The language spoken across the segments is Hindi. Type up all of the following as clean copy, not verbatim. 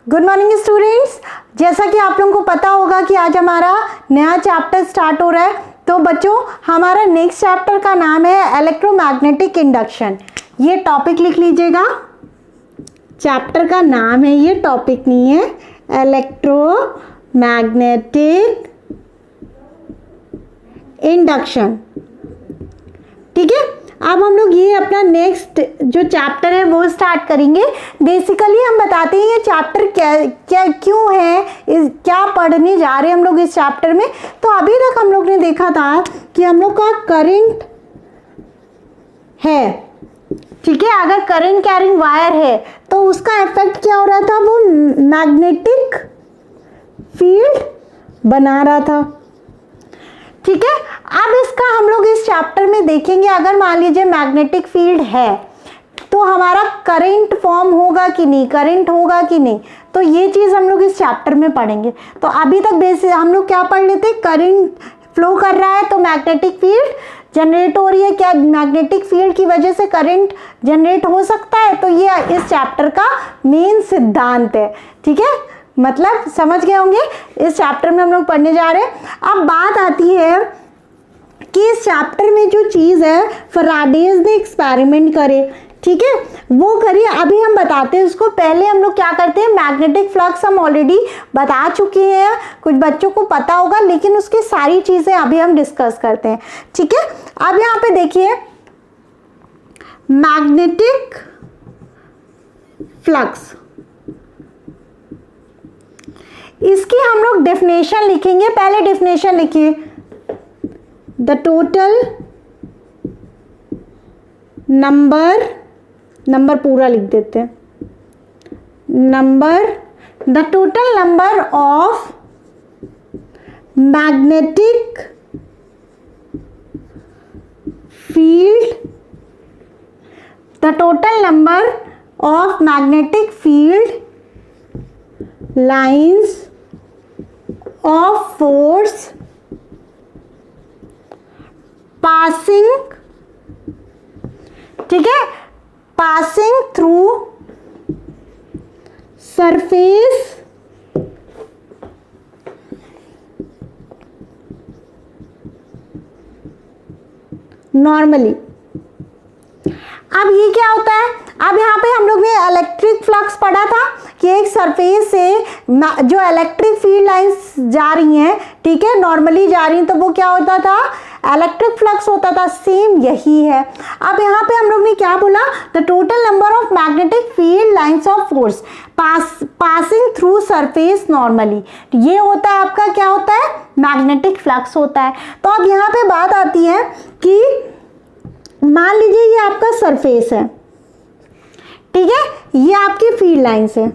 Good morning students. जैसा कि आप लोगों को पता होगा कि आज हमारा नया चैप्टर स्टार्ट हो रहा है। तो बच्चों, हमारा नेक्स्ट चैप्टर का नाम है इलेक्ट्रोमैग्नेटिक इंडक्शन। ये टॉपिक लिख लीजिएगा, चैप्टर का नाम है, ये टॉपिक नहीं है, इलेक्ट्रोमैग्नेटिक इंडक्शन। ठीक है, अब हम लोग ये अपना नेक्स्ट जो चैप्टर है वो स्टार्ट करेंगे। बेसिकली हम बताते हैं ये चैप्टर क्या क्यों है, क्या पढ़ने जा रहे हैं हम लोग इस चैप्टर में। तो अभी तक हम लोग ने देखा था कि हम लोग का करंट है, ठीक है। अगर करंट कैरिंग वायर है तो उसका इफेक्ट क्या हो रहा था, वो मैग्नेटिक फील्ड बना रहा था, ठीक है। अब इसका हम लोग इस चैप्टर में देखेंगे, अगर मान लीजिए मैग्नेटिक फील्ड है तो हमारा करंट फॉर्म होगा कि नहीं, करंट होगा कि नहीं, तो ये चीज हम लोग इस चैप्टर में पढ़ेंगे। तो अभी तक बेसिक हम लोग क्या पढ़ लेते, करंट फ्लो कर रहा है तो मैग्नेटिक फील्ड जनरेट हो रही है, क्या मैग्नेटिक फील्ड की वजह से करंट जनरेट हो सकता है। तो ये इस चैप्टर का मेन सिद्धांत है, ठीक है। मतलब समझ गए होंगे, इस चैप्टर में हम लोग पढ़ने जा रहे हैं। अब बात आती है कि इस चैप्टर में जो चीज है, फैराडेज ने एक्सपेरिमेंट करे, ठीक है, वो करिए। अभी हम बताते हैं उसको। पहले हम लोग क्या करते हैं, मैग्नेटिक फ्लक्स हम ऑलरेडी बता चुके हैं, कुछ बच्चों को पता होगा, लेकिन उसकी सारी चीजें अभी हम डिस्कस करते हैं, ठीक है। अब यहाँ पे देखिए, मैग्नेटिक फ्लक्स, इसकी हम लोग डेफिनेशन लिखेंगे। पहले डेफिनेशन लिखिए, द टोटल नंबर पूरा लिख देते हैं, the total number of magnetic field, the total number of magnetic field lines of force passing, ठीक है, passing through surface normally। अब ये क्या होता है, अब यहाँ पे हम लोग ने इलेक्ट्रिक फ्लक्स पढ़ा था कि एक सरफेस से जो इलेक्ट्रिक फील्ड लाइंस जा रही हैं, ठीक है, नॉर्मली जा रही हैं, तो वो क्या होता था, इलेक्ट्रिक फ्लक्स होता था। सेम यही है। अब यहाँ पे हम लोग ने क्या बोला, the total number of magnetic field lines of force passing through surface normally, ये होता है आपका, क्या होता है, मैग्नेटिक फ्लक्स होता है। तो अब यहाँ पे बात आती है कि मान लीजिए ये आपका सरफेस है, ठीक है, ये आपकी फील्ड लाइंस है,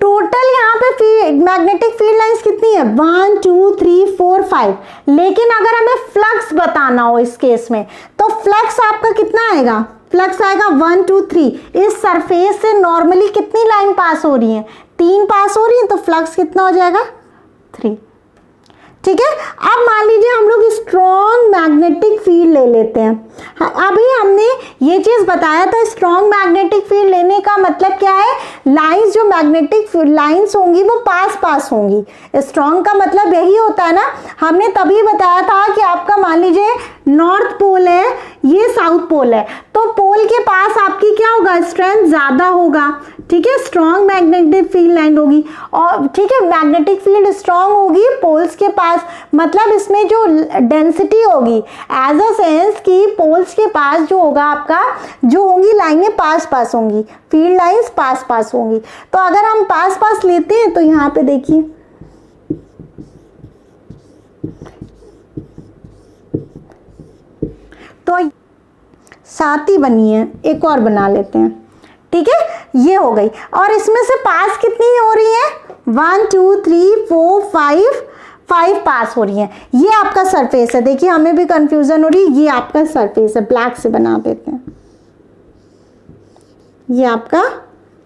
टोटल यहाँ पे मैग्नेटिक फील्ड लाइंस कितनी है, 1 2 3 4 5। लेकिन अगर हमें फ्लक्स बताना हो इस केस में, तो फ्लक्स आपका कितना आएगा, फ्लक्स आएगा 1 2 3। इस सरफेस से नॉर्मली कितनी लाइन पास हो रही है, 3 पास हो रही है, तो फ्लक्स कितना हो जाएगा, 3, ठीक है। अब मान लीजिए हम लोग स्ट्रॉन्ग मैग्नेटिक फील्ड ले लेते हैं। अभी हमने ये चीज बताया था, स्ट्रॉन्ग मैग्नेटिक फील्ड लेने का मतलब क्या है, लाइंस जो मैग्नेटिक लाइंस होंगी वो पास होंगी। स्ट्रॉन्ग का मतलब यही होता है ना, हमने तभी बताया था कि आपका मान लीजिए नॉर्थ पोल है, ये साउथ पोल है, तो पोल के पास आपकी क्या होगा, स्ट्रेंथ ज्यादा होगा, ठीक है, स्ट्रॉन्ग मैग्नेटिक फील्ड लाइन होगी। और ठीक है, मैग्नेटिक फील्ड स्ट्रॉन्ग होगी पोल्स के पास, मतलब इसमें जो डेंसिटी होगी, एज अ सेंस कि पोल्स के पास जो होगा आपका, जो होंगी लाइनें पास होंगी, फील्ड लाइंस पास होंगी। तो अगर हम पास लेते हैं तो यहाँ पे देखिए, तो साथ ही बनी है, एक और बना लेते हैं, ठीक है, ये हो गई। और इसमें से पास कितनी हो रही है, 1 2 3 4 5 पास हो रही है। ये आपका सरफेस है, देखिए हमें भी कंफ्यूजन हो रही है, ये आपका सरफेस है, ब्लैक से बना देते हैं, ये आपका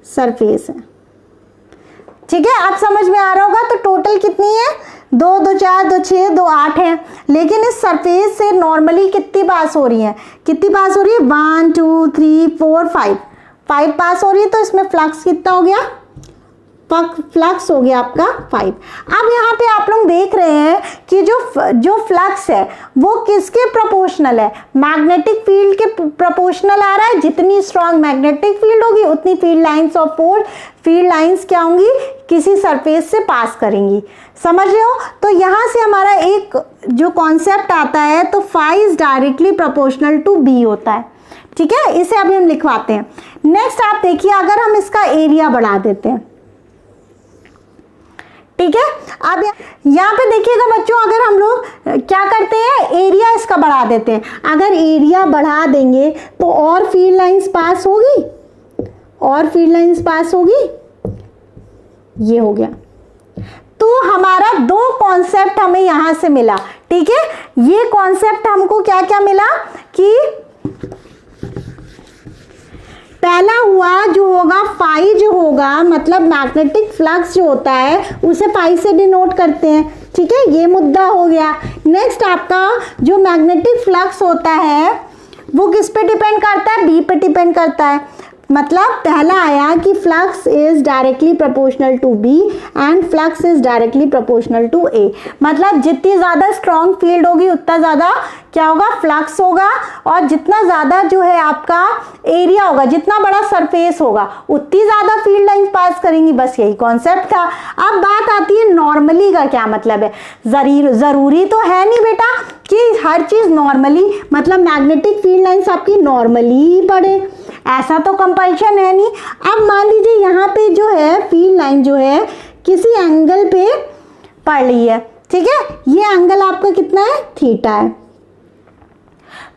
सरफेस है, ठीक है, अब समझ में आ रहा होगा। तो टोटल कितनी है, 2 2 4 2 6 2 8 है। लेकिन इस सरफेस से नॉर्मली कितनी पास हो रही है, कितनी पास हो रही है, 1 2 3 4 5 पास हो रही है। तो इसमें फ्लक्स कितना हो गया, फ्लक्स हो गया आपका 5। अब यहाँ पे आप लोग देख रहे हैं कि जो फ्लक्स है वो किसके प्रोपोर्शनल है, मैग्नेटिक फील्ड के प्रोपोर्शनल आ रहा है। जितनी स्ट्रांग मैग्नेटिक फील्ड होगी उतनी field lines of force, field lines क्या होंगी, किसी सरफेस से पास करेंगी। समझ रहे हो। तो यहाँ से हमारा एक जो कॉन्सेप्ट आता है, तो phi is directly proportional to B होता है। ठीक है, इसे अभी हम लिखवाते हैं। नेक्स्ट आप देखिए, अगर हम इसका एरिया बढ़ा देते हैं, ठीक है। अब यहाँ पे देखिएगा बच्चों, अगर हम लोग क्या करते हैं, एरिया इसका बढ़ा देते हैं। अगर एरिया बढ़ा देंगे तो और फील्ड लाइंस पास होगी, और फील्ड लाइंस पास होगी, ये हो गया। तो हमारा 2 कॉन्सेप्ट हमें यहां से मिला। ठीक है, ये कॉन्सेप्ट हमको क्या क्या मिला कि पहला हुआ जो होगा फाई, जो होगा मतलब मैग्नेटिक फ्लक्स जो होता है उसे फाई से डिनोट करते हैं। ठीक है, ये मुद्दा हो गया। नेक्स्ट आपका जो मैग्नेटिक फ्लक्स होता है वो किस पे डिपेंड करता है, बी पे डिपेंड करता है। मतलब पहला आया कि flux is directly proportional to B and flux is directly proportional to A. मतलब जितनी ज़्यादा स्ट्रॉन्ग फील्ड होगी उतना ज़्यादा क्या होगा, फ्लक्स होगा। और जितना ज़्यादा जो है आपका एरिया होगा, जितना बड़ा सरफेस होगा उतनी ज़्यादा फील्ड लाइन पास करेंगी। बस यही कॉन्सेप्ट था। अब बात आती है नॉर्मली का क्या मतलब है। ज़रूरी तो है नहीं बेटा कि हर चीज़ नॉर्मली, मतलब मैग्नेटिक फील्ड लाइन्स आपकी नॉर्मली ही पड़े, ऐसा तो कंपल्शन है नहीं। अब मान लीजिए यहाँ पे जो है फील्ड लाइन जो है किसी एंगल पे पड़ रही है। ठीक है, ये एंगल आपका कितना है, थीटा है।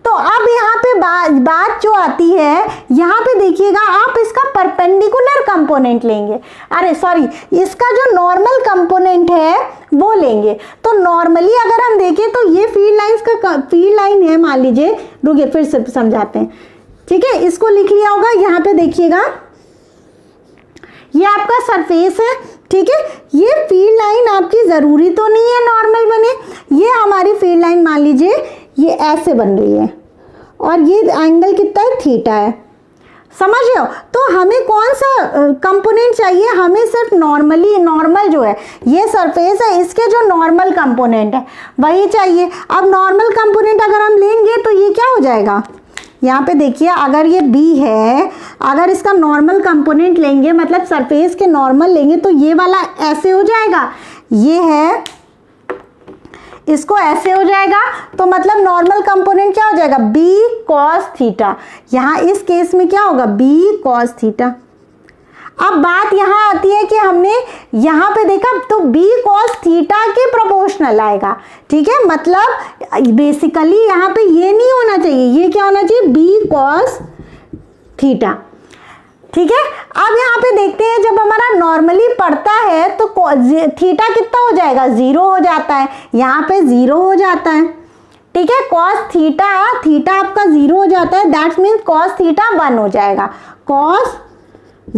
तो अब यहाँ पे बात जो आती है, यहाँ पे देखिएगा आप इसका परपेंडिकुलर कंपोनेंट लेंगे, अरे सॉरी, इसका जो नॉर्मल कंपोनेंट है वो लेंगे। तो नॉर्मली अगर हम देखें तो ये फील्ड लाइंस का फील्ड लाइन है, मान लीजिए, रुकिए फिर से समझाते हैं। ठीक है, इसको लिख लिया होगा। यहाँ पे देखिएगा ये आपका सरफेस है। ठीक है, ये फील्ड लाइन आपकी जरूरी तो नहीं है नॉर्मल बने, ये हमारी फील्ड लाइन मान लीजिए ये ऐसे बन रही है और ये एंगल कितना है, थीटा है। समझ रहे हो। तो हमें कौन सा कंपोनेंट चाहिए, हमें सिर्फ नॉर्मल जो है ये सरफेस है, इसके जो नॉर्मल कंपोनेंट है वही चाहिए। अब नॉर्मल कंपोनेंट अगर हम लेंगे तो ये क्या हो जाएगा, यहाँ पे देखिए, अगर ये B है, अगर इसका नॉर्मल कंपोनेंट लेंगे मतलब सरफेस के नॉर्मल लेंगे तो ये वाला ऐसे हो जाएगा, ये है, इसको ऐसे हो जाएगा। तो मतलब नॉर्मल कंपोनेंट क्या हो जाएगा, B cos थीटा। यहाँ इस केस में क्या होगा, B cos थीटा। अब बात यहाँ आती है कि हमने यहाँ पे देखा तो B cos थीटा के प्रोपोर्शनल आएगा। ठीक है, मतलब बेसिकली यहाँ पे ये नहीं होना चाहिए, ये क्या होना चाहिए, B cos थीटा। ठीक है, अब यहाँ पे देखते हैं जब हमारा नॉर्मली पड़ता है तो थीटा कितना हो जाएगा, 0 हो जाता है, यहाँ पे 0 हो जाता है। ठीक है, cos थीटा आपका 0 हो जाता है, दैट मीन्स cos थीटा 1 हो जाएगा। cos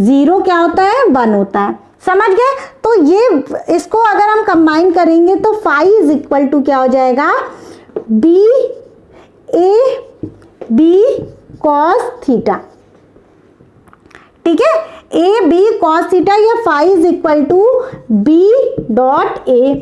0 क्या होता है, 1 होता है। समझ गए। तो ये इसको अगर हम कंबाइन करेंगे तो फाई इज इक्वल टू क्या हो जाएगा, B cos थीटा। ठीक है, AB cos थीटा या phi is equal to B dot A,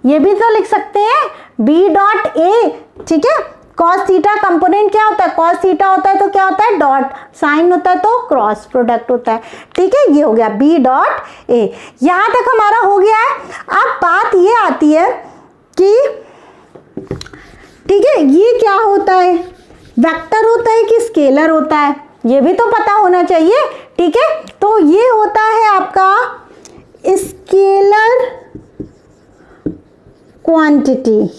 ये भी तो लिख सकते हैं B डॉट A। ठीक है, cos थीटा कंपोनेंट क्या होता है, cos थीटा होता है तो क्या होता है, डॉट, साइन होता है तो क्रॉस प्रोडक्ट होता है। ठीक है, ये हो गया B डॉट A। यहां तक हमारा हो गया है। अब बात ये आती है कि ठीक है, ये क्या होता है, वेक्टर होता है कि स्केलर होता है, ये भी तो पता होना चाहिए। ठीक है, तो ये होता है आपका स्केलर क्वांटिटी।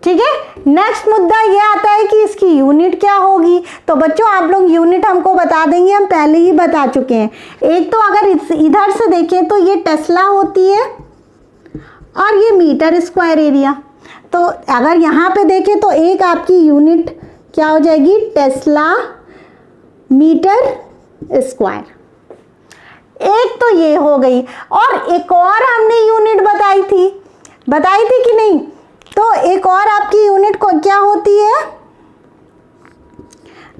ठीक है, नेक्स्ट मुद्दा ये आता है कि इसकी यूनिट क्या होगी। तो बच्चों आप लोग यूनिट हमको बता देंगे, हम पहले ही बता चुके हैं। एक तो अगर इधर से देखें तो ये टेस्ला होती है और ये मीटर स्क्वायर एरिया। तो अगर यहाँ पे देखें तो एक आपकी यूनिट क्या हो जाएगी, टेस्ला मीटर स्क्वायर। एक तो ये हो गई, और एक और हमने यूनिट बताई थी कि नहीं? तो एक और आपकी यूनिट को क्या होती है?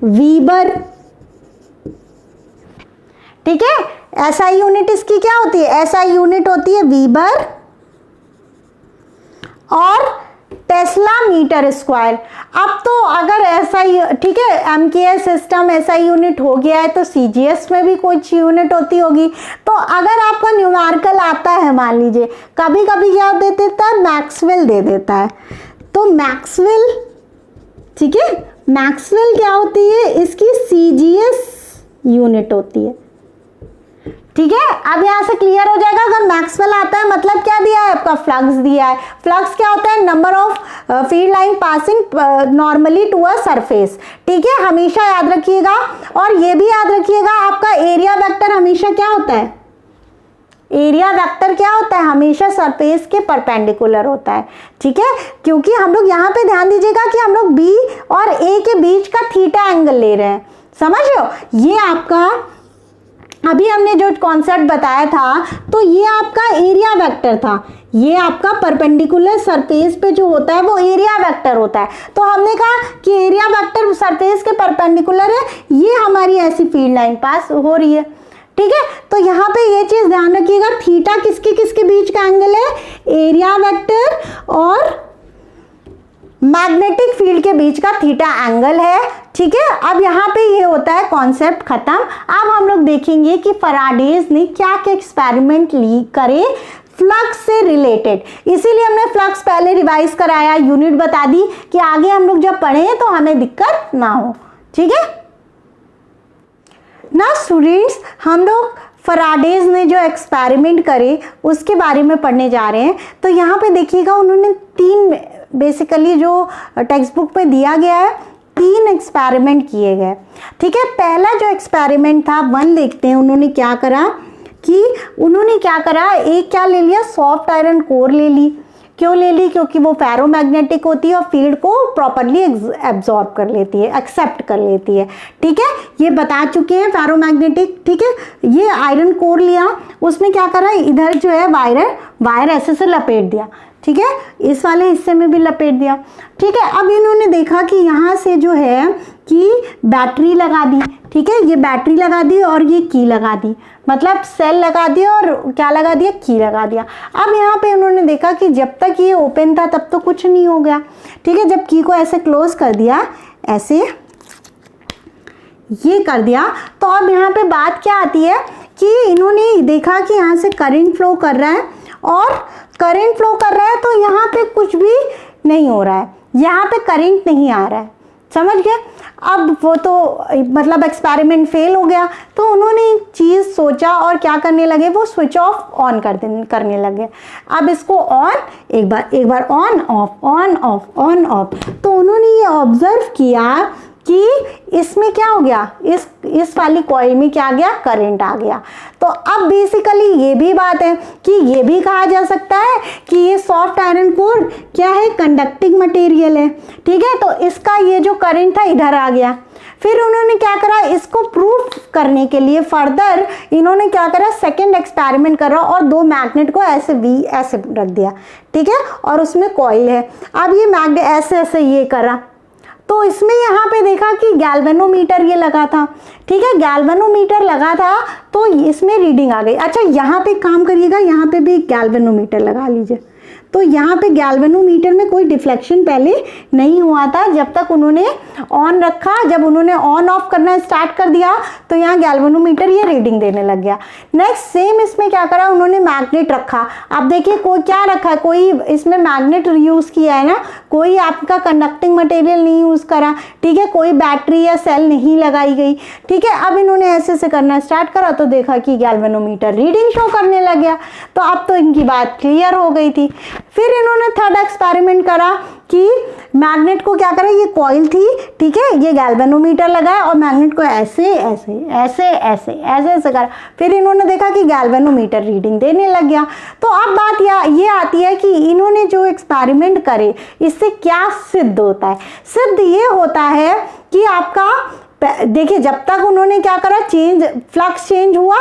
वीबर। ठीक है, एसआई यूनिट इसकी क्या होती है? एसआई यूनिट होती है वीबर और टेस्ला मीटर स्क्वायर। अब तो अगर एसआई, ठीक है, एमकेएस सिस्टम एसआई यूनिट हो गया है, तो सीजीएस में भी कुछ यूनिट होती होगी। तो अगर आपका न्यूमेरिकल आता है, मान लीजिए कभी कभी क्या दे देता है? मैक्सवेल दे देता है। तो मैक्सवेल, ठीक है, मैक्सवेल क्या होती है? इसकी सीजीएस यूनिट होती है। ठीक है, अब यहां से क्लियर हो जाएगा। अगर मैक्सवेल आता है मतलब क्या दिया है? आपका फ्लक्स दिया है। फ्लक्स क्या होता है? Number of field line passing normally to a surface. ठीक है, हमेशा याद रखिएगा। और ये भी याद रखिएगा, आपका एरिया वेक्टर हमेशा क्या होता है? एरिया वेक्टर क्या होता है? हमेशा सरफेस के परपेंडिकुलर होता है। ठीक है, क्योंकि हम लोग यहाँ पे ध्यान दीजिएगा कि हम लोग बी और ए के बीच का थीटा एंगल ले रहे हैं। समझ रहे हो? ये आपका अभी हमने जो कॉन्सेप्ट बताया था, तो ये आपका एरिया वेक्टर था। ये आपका परपेंडिकुलर सरफेस पे जो होता है वो एरिया वेक्टर होता है। तो हमने कहा कि एरिया वेक्टर सरफेस के परपेंडिकुलर है, ये हमारी ऐसी फील्ड लाइन पास हो रही है। ठीक है, तो यहाँ पे ये चीज ध्यान रखिएगा, थीटा किसके किसके बीच का एंगल है? एरिया वेक्टर और मैग्नेटिक फील्ड के बीच का थीटा एंगल है। ठीक है, अब यहाँ पे ये होता है कॉन्सेप्ट खत्म। अब हम लोग देखेंगे कि फैराडेज ने क्या क्या एक्सपेरिमेंट करे फ्लक्स से रिलेटेड। इसीलिए हमने फ्लक्स पहले रिवाइज कराया, यूनिट बता दी कि आगे हम लोग जब पढ़े तो हमें दिक्कत ना हो। ठीक है ना स्टूडेंट्स, हम लोग फैराडेज ने जो एक्सपेरिमेंट करे उसके बारे में पढ़ने जा रहे हैं। तो यहाँ पे देखिएगा, उन्होंने तीन बेसिकली जो टेक्स्ट बुक में दिया गया है, तीन एक्सपेरिमेंट किए गए। ठीक है, पहला जो एक्सपेरिमेंट था 1 देखते हैं। उन्होंने क्या करा, एक क्या ले लिया? सॉफ्ट आयरन कोर ले ली। क्यों ले ली? क्योंकि वो फेरोमैग्नेटिक होती है और फील्ड को प्रॉपरली एब्जॉर्ब कर लेती है, एक्सेप्ट कर लेती है। ठीक है, ये बता चुके हैं फेरोमैग्नेटिक। ठीक है, ये आयरन कोर लिया, उसमें क्या करा? इधर जो है वायर ऐसे से लपेट दिया। ठीक है, इस वाले हिस्से में भी लपेट दिया। ठीक है, अब इन्होंने देखा कि यहाँ से जो है कि बैटरी लगा दी। ठीक है, ये बैटरी लगा दी और ये की लगा दी, मतलब सेल लगा दिया और क्या लगा दिया? की लगा दिया। अब यहाँ पे उन्होंने देखा कि जब तक ये ओपन था तब तो कुछ नहीं हो गया। ठीक है, जब की को ऐसे क्लोज कर दिया, ऐसे ये कर दिया, तो अब यहाँ पे बात क्या आती है कि इन्होंने देखा कि यहाँ से करंट फ्लो कर रहा है, और करंट फ्लो कर रहा है तो यहाँ पे कुछ भी नहीं हो रहा है, यहाँ पे करंट नहीं आ रहा है। समझ गए? अब वो तो मतलब एक्सपेरिमेंट फेल हो गया। तो उन्होंने एक चीज़ सोचा और क्या करने लगे? वो स्विच ऑफ ऑन करने लगे। अब इसको ऑन, एक बार ऑन ऑफ। तो उन्होंने ये ऑब्जर्व किया कि इसमें क्या हो गया? इस वाली कॉइल में क्या आ गया? करंट आ गया। तो अब बेसिकली ये भी बात है कि ये भी कहा जा सकता है कि ये सॉफ्ट आयरन कोर क्या है? कंडक्टिंग मटेरियल है। ठीक है, तो इसका ये जो करंट था इधर आ गया। फिर उन्होंने क्या करा? इसको प्रूफ करने के लिए फर्दर इन्होंने क्या करा? सेकंड एक्सपेरिमेंट करा और 2 मैग्नेट को ऐसे रख दिया। ठीक है, और उसमें कॉइल है। अब ये मैग्नेट ऐसे ये करा, तो इसमें यहाँ पे देखा कि गैल्वेनोमीटर ये लगा था। ठीक है, गैल्वेनोमीटर लगा था तो इसमें रीडिंग आ गई। अच्छा, यहाँ पे काम करिएगा, यहाँ पे भी गैल्वेनोमीटर लगा लीजिए। तो यहाँ पे गैल्वेनोमीटर में कोई डिफ्लेक्शन पहले नहीं हुआ था जब तक उन्होंने ऑन रखा। जब उन्होंने ऑन ऑफ करना स्टार्ट कर दिया तो यहाँ गैल्वेनोमीटर ये रीडिंग देने लग गया। नेक्स्ट सेम इसमें क्या करा? उन्होंने मैग्नेट रखा। अब देखिए कोई क्या रखा है, कोई इसमें मैग्नेट यूज किया है ना, कोई आपका कंडक्टिंग मटेरियल नहीं यूज करा। ठीक है, कोई बैटरी या सेल नहीं लगाई गई। ठीक है, अब इन्होंने ऐसे से करना स्टार्ट करा तो देखा कि गैल्वेनोमीटर रीडिंग शो करने लग गया। तो अब तो इनकी बात क्लियर हो गई थी। फिर इन्होंने थर्ड एक्सपेरिमेंट करा कि मैग्नेट को क्या करा? ये कॉइल थी, ठीक है, ये गैल्वेनोमीटर लगाया और मैग्नेट को ऐसे करा। फिर इन्होंने देखा कि गैल्वेनोमीटर रीडिंग देने लग गया। तो अब बात ये आती है कि इन्होंने जो एक्सपेरिमेंट करे इससे क्या सिद्ध होता है? सिद्ध ये होता है कि आपका देखिए, जब तक उन्होंने क्या करा? फ्लक्स चेंज हुआ।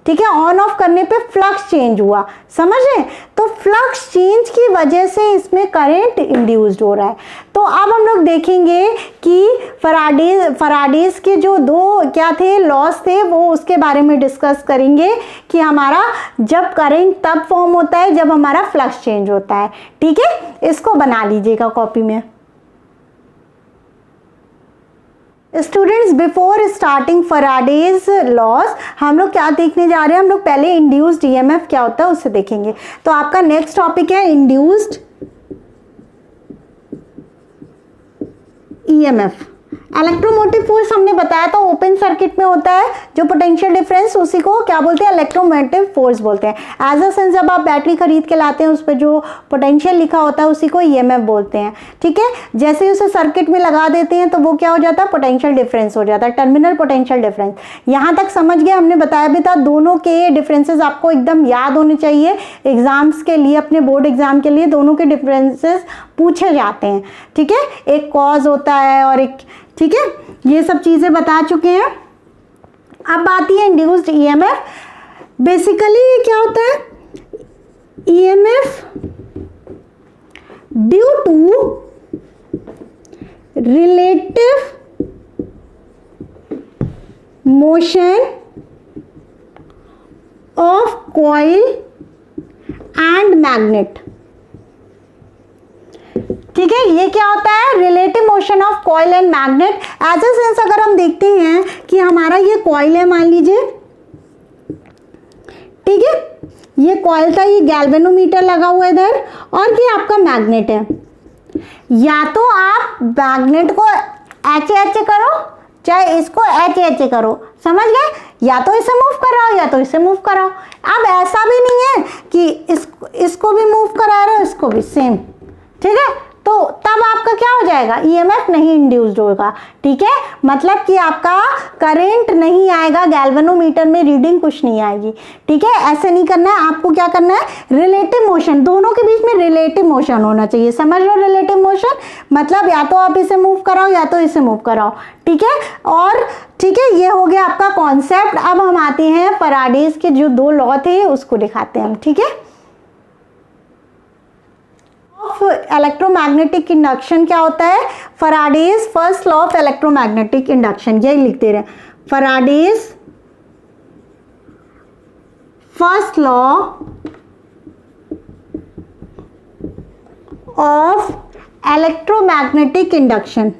ठीक है, ऑन ऑफ करने पे फ्लक्स चेंज हुआ, समझ रहे? तो फ्लक्स चेंज की वजह से इसमें करंट इंड्यूस्ड हो रहा है। तो अब हम लोग देखेंगे कि फराडेज के जो दो क्या थे लॉस थे, वो उसके बारे में डिस्कस करेंगे कि हमारा जब करंट तब फॉर्म होता है जब हमारा फ्लक्स चेंज होता है। ठीक है, इसको बना लीजिएगा कॉपी में। Students, before starting Faraday's loss हम लोग क्या देखने जा रहे हैं? हम लोग पहले इंड्यूस्ड ईएमएफ क्या होता है उससे देखेंगे। तो आपका नेक्स्ट टॉपिक है इंड्यूस्ड ईएमएफ। इलेक्ट्रोमोटिव फोर्स हमने बताया था ओपन सर्किट में होता है, जो पोटेंशियल डिफरेंस उसी को क्या बोलते हैं? इलेक्ट्रोमोटिव फोर्स बोलते हैं। एज अ सेंस जब आप बैटरी खरीद के लाते हैं उस पर जो पोटेंशियल लिखा होता है उसी को ईएमएफ बोलते हैं। ठीक है, जैसे ही उसे सर्किट में लगा देते हैं तो वो क्या हो जाता है? पोटेंशियल डिफरेंस हो जाता है, टर्मिनल पोटेंशियल डिफरेंस। यहाँ तक समझ गए? हमने बताया भी था दोनों के डिफरेंसेस आपको एकदम याद होने चाहिए एग्जाम्स के लिए, अपने बोर्ड एग्जाम के लिए दोनों के डिफरेंसेस पूछे जाते हैं। ठीक है, एक कॉज होता है और एक, ठीक है, ये सब चीजें बता चुके हैं। अब आती है इंड्यूस्ड ईएमएफ। बेसिकली ये क्या होता है? EMF due to relative motion of coil and magnet. ठीक है, ये क्या होता है? Relative motion of coil and magnet. As a sense अगर हम देखते हैं कि हमारा ये कॉइल है, मान लीजिए, ठीक है, ये कॉइल था, ये गैल्वेनोमीटर लगा हुआ है इधर, और ये आपका मैग्नेट है। या तो आप मैग्नेट को ऐसे करो, चाहे इसको ऐसे करो, समझ गए? या तो इसे मूव कराओ या तो इसे मूव कराओ। अब ऐसा भी नहीं है कि इसको भी मूव करा रहे हो, इसको भी, सेम। ठीक है, तो तब आपका क्या हो जाएगा? ईएमएफ नहीं इंड्यूस्ड होगा। ठीक है, मतलब कि आपका करंट नहीं आएगा, गैल्वेनोमीटर में रीडिंग कुछ नहीं आएगी। ठीक है, ऐसे नहीं करना है आपको। क्या करना है? रिलेटिव मोशन, दोनों के बीच में रिलेटिव मोशन होना चाहिए। समझ लो, रिलेटिव मोशन मतलब या तो आप इसे मूव कराओ या तो इसे मूव कराओ। ठीक है, और ठीक है, ये हो गया आपका कॉन्सेप्ट। अब हम आते हैं फैराडेज के जो दो लॉ थे उसको दिखाते हैं हम। ठीक है, इलेक्ट्रोमैग्नेटिक इंडक्शन क्या होता है? Faraday's first law of electromagnetic induction, यही लिखते रहे, Faraday's first law of electromagnetic induction,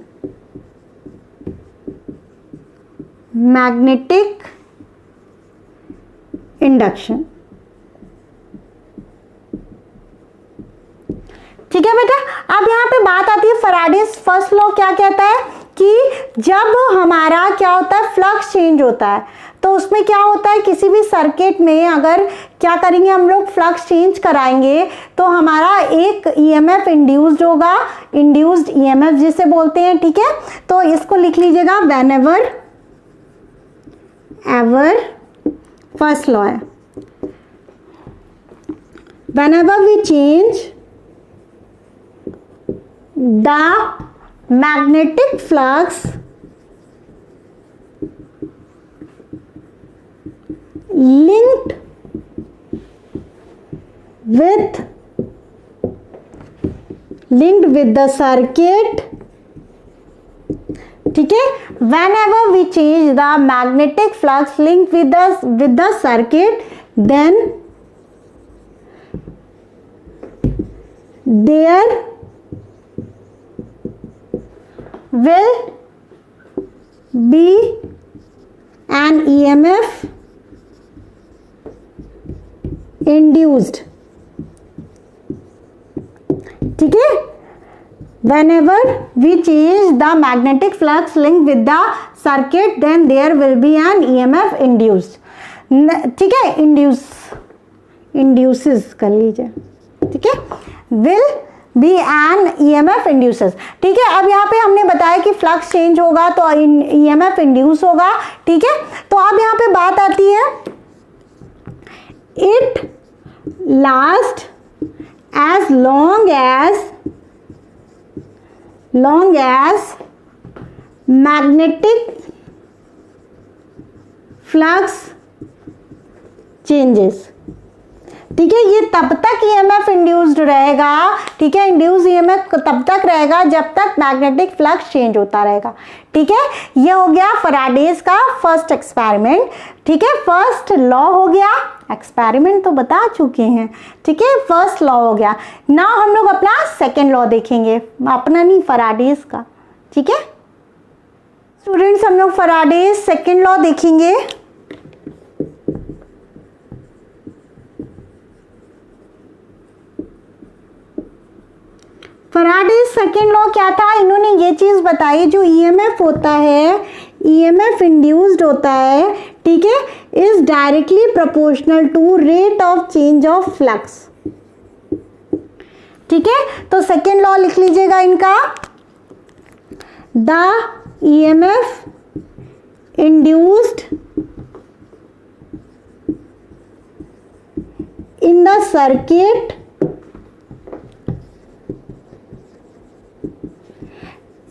magnetic induction. ठीक है बेटा, अब यहाँ पे बात आती है फैराडेज फर्स्ट लॉ क्या कहता है कि जब हमारा क्या होता है? फ्लक्स चेंज होता है, तो उसमें क्या होता है? किसी भी सर्किट में अगर क्या करेंगे हम लोग? फ्लक्स चेंज कराएंगे तो हमारा एक ईएमएफ इंड्यूस्ड होगा, इंड्यूस्ड ईएमएफ जिसे बोलते हैं। ठीक है, तो इसको लिख लीजिएगा, व्हेनेवर एवर, फर्स्ट लॉ है, whenever we change the magnetic flux linked with the circuit। ठीक है, whenever we change the magnetic flux linked with the circuit, then there will be an EMF induced। ठीक है, whenever we change the magnetic flux linked with the circuit, then there will be an EMF induced। ठीक है, induces कर लीजिए। ठीक है, will be an EMF induces. ठीक है, अब यहाँ पे हमने बताया कि फ्लक्स चेंज होगा तो ईएमएफ इंड्यूस होगा। ठीक है, तो अब यहाँ पे बात आती है, it last as long as magnetic flux changes. ठीक है, ये तब तक ईएमएफ इंड्यूस्ड रहेगा, ठीक है, इंड्यूस ईएमएफ तब तक रहेगा जब तक मैग्नेटिक फ्लक्स चेंज होता रहेगा। ठीक है, ये हो गया फैराडेज का फर्स्ट एक्सपेरिमेंट। ठीक है, फर्स्ट लॉ हो गया, एक्सपेरिमेंट तो बता चुके हैं। ठीक है, फर्स्ट लॉ हो गया। नाउ हम लोग अपना सेकेंड लॉ देखेंगे, अपना नहीं, फैराडेज का। ठीक है स्टूडेंट्स, हम लोग फैराडेज सेकेंड लॉ देखेंगे। फैराडेज सेकेंड लॉ क्या था, इन्होंने ये चीज बताई, जो ईएमएफ होता है, ईएमएफ इंड्यूस्ड होता है, ठीक है, is directly proportional to rate of change of flux. ठीक है, तो सेकेंड लॉ लिख लीजिएगा इनका, the EMF induced in the circuit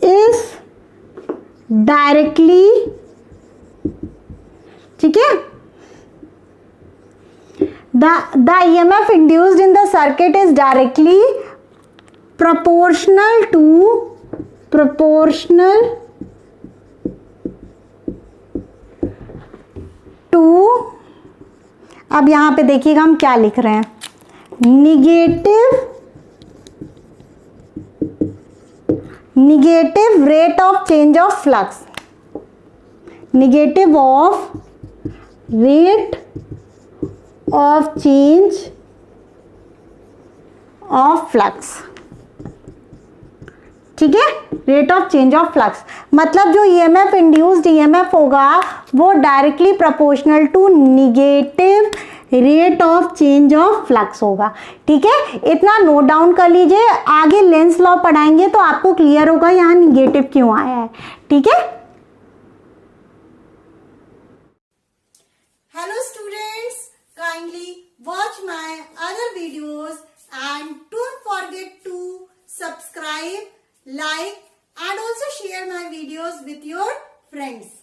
is directly, ठीक है, the EMF induced in the circuit is directly proportional to, अब यहां पे देखिएगा हम क्या लिख रहे हैं, negative rate of change of flux, negative of rate of change of flux। ठीक है, rate of change of flux मतलब जो ईएमएफ इंड्यूस्ड ईएमएफ होगा वो directly proportional to negative rate of change of flux होगा। ठीक है, इतना नोट डाउन कर लीजिए, आगे लेंस लॉ पढ़ाएंगे तो आपको क्लियर होगा यहाँ निगेटिव क्यों आया है। ठीक है, hello students, kindly watch my other videos and don't forget to subscribe, like and also share my videos with your friends.